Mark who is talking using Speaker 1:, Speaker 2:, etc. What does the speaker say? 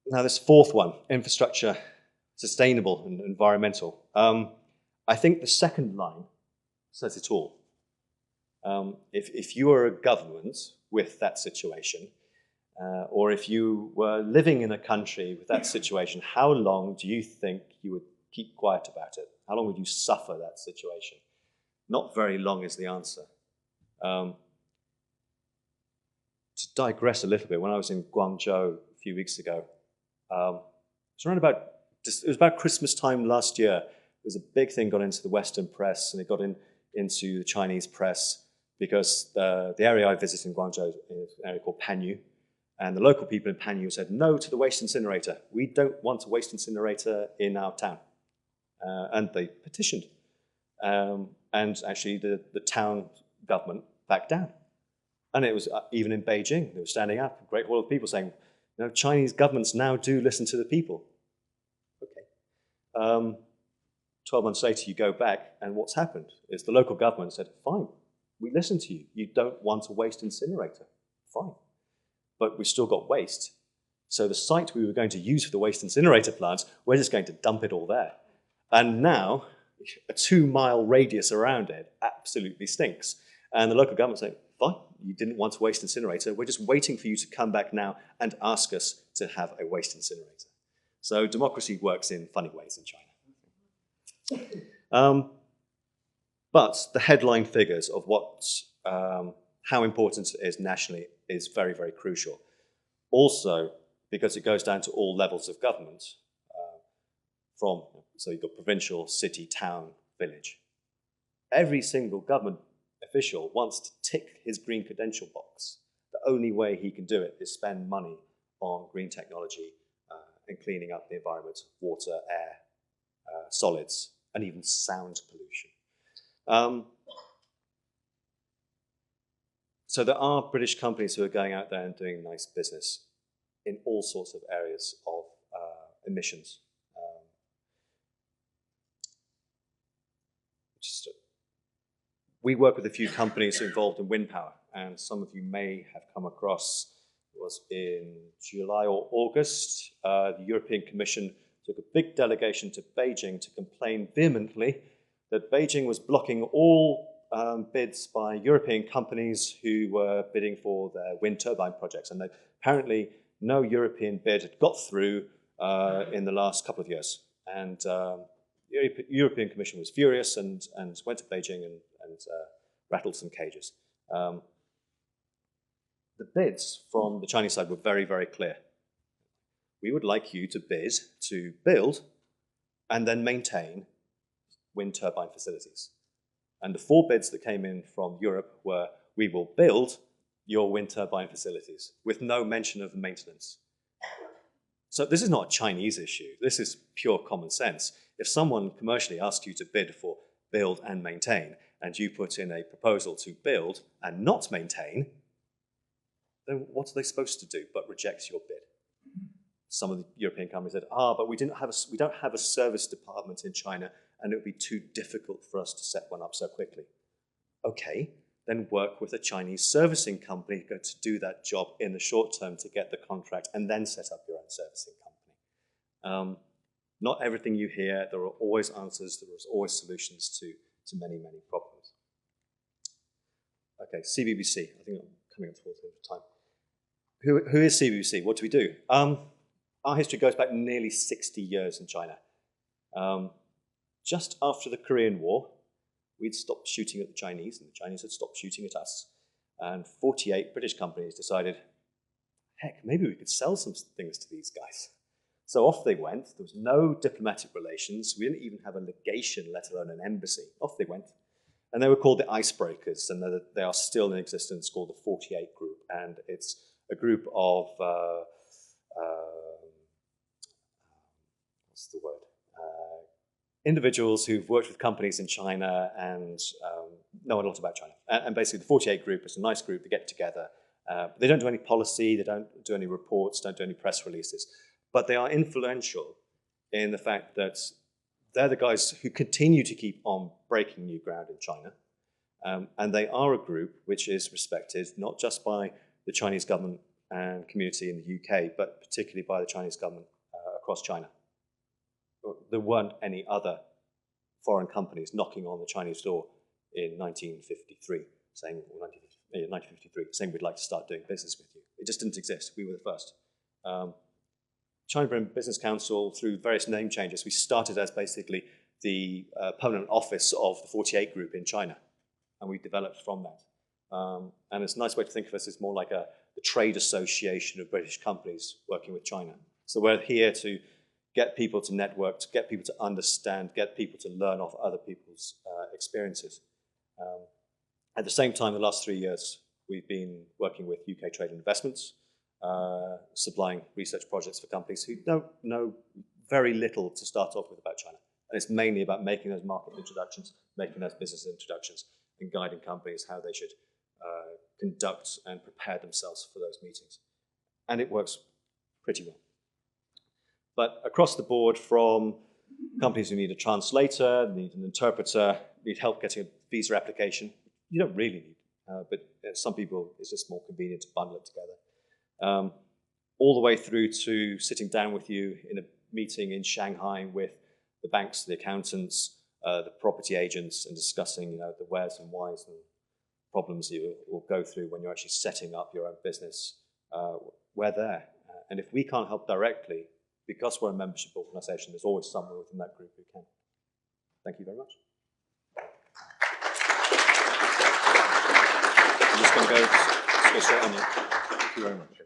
Speaker 1: Now, this fourth one, infrastructure, sustainable and environmental. I think the second line says it all. If you are a government with that situation, or if you were living in a country with that situation, how long do you think you would keep quiet about it? How long would you suffer that situation? Not very long is the answer. To digress a little bit, when I was in Guangzhou a few weeks ago, it was about Christmas time last year. There was a big thing got into the Western press, and it got into the Chinese press because the area I visited in Guangzhou is an area called Panyu, and the local people in Panyu said no to the waste incinerator. We don't want a waste incinerator in our town, and they petitioned, and actually the town government backed down. And it was even in Beijing, they were standing up, a great wall of people saying, no, Chinese governments now do listen to the people. Okay. 12 months later, you go back, and what's happened is the local government said, fine, we listen to you. You don't want a waste incinerator. Fine. But we've still got waste. So the site we were going to use for the waste incinerator plants, we're just going to dump it all there. And now, a 2-mile radius around it absolutely stinks. And the local government saying, fine, you didn't want a waste incinerator. We're just waiting for you to come back now and ask us to have a waste incinerator. So democracy works in funny ways in China. But the headline figures of how important it is nationally is very, very crucial. Also, because it goes down to all levels of government, so you've got provincial, city, town, village. Every single government official wants to tick his green credential box. The only way he can do it is spend money on green technology and cleaning up the environment, water, air, solids, and even sound pollution. So there are British companies who are going out there and doing nice business in all sorts of areas of emissions. We work with a few companies involved in wind power, and some of you may have come across, it was in July or August, the European Commission took a big delegation to Beijing to complain vehemently that Beijing was blocking all bids by European companies who were bidding for their wind turbine projects. And apparently no European bid had got through in the last couple of years. And the European Commission was furious and went to Beijing and rattled some cages. The bids from the Chinese side were very, very clear. We would like you to bid to build and then maintain wind turbine facilities. And the 4 bids that came in from Europe were, we will build your wind turbine facilities with no mention of maintenance. So this is not a Chinese issue. This is pure common sense. If someone commercially asks you to bid for build and maintain, and you put in a proposal to build and not maintain, then what are they supposed to do but reject your bid? Some of the European companies said, but we don't have a service department in China, and it would be too difficult for us to set one up so quickly. Okay, then work with a Chinese servicing company to do that job in the short term to get the contract, and then set up your own servicing company. Not everything you hear, there are always answers, there are always solutions to many, many problems. Okay, CBBC, I think I'm coming up towards the end of time. Who is CBBC? What do we do? Our history goes back nearly 60 years in China. Just after the Korean War, we'd stopped shooting at the Chinese, and the Chinese had stopped shooting at us. And 48 British companies decided, heck, maybe we could sell some things to these guys. So off they went. There was no diplomatic relations. We didn't even have a legation, let alone an embassy. Off they went. And they were called the icebreakers, and they are still in existence, called the 48 Group. And it's a group of, what's the word? Individuals who've worked with companies in China and know a lot about China. And basically the 48 Group is a nice group. They get together. They don't do any policy. They don't do any reports, don't do any press releases. But they are influential in the fact that they're the guys who continue to keep on breaking new ground in China. And they are a group which is respected not just by the Chinese government and community in the UK, but particularly by the Chinese government across China. There weren't any other foreign companies knocking on the Chinese door in 1953, saying, or 1953, saying we'd like to start doing business with you. It just didn't exist. We were the first. China Business Council, through various name changes, we started as basically the permanent office of the 48 Group in China, and we developed from that. And it's a nice way to think of us as more like the trade association of British companies working with China. So we're here to get people to network, to get people to understand, get people to learn off other people's experiences. At the same time, the last 3 years, we've been working with UK Trade and Investments, supplying research projects for companies who don't know very little to start off with about China. And it's mainly about making those market introductions, making those business introductions, and guiding companies how they should conduct and prepare themselves for those meetings. And it works pretty well. But across the board, from companies who need a translator, need an interpreter, need help getting a visa application, you don't really need, but some people, it's just more convenient to bundle it together. All the way through to sitting down with you in a meeting in Shanghai with the banks, the accountants, the property agents, and discussing the wheres and whys and problems you will go through when you're actually setting up your own business. We're there. And if we can't help directly, because we're a membership organisation, there's always someone within that group who can. Thank you very much. I'm just going to go straight on you. Thank you very much.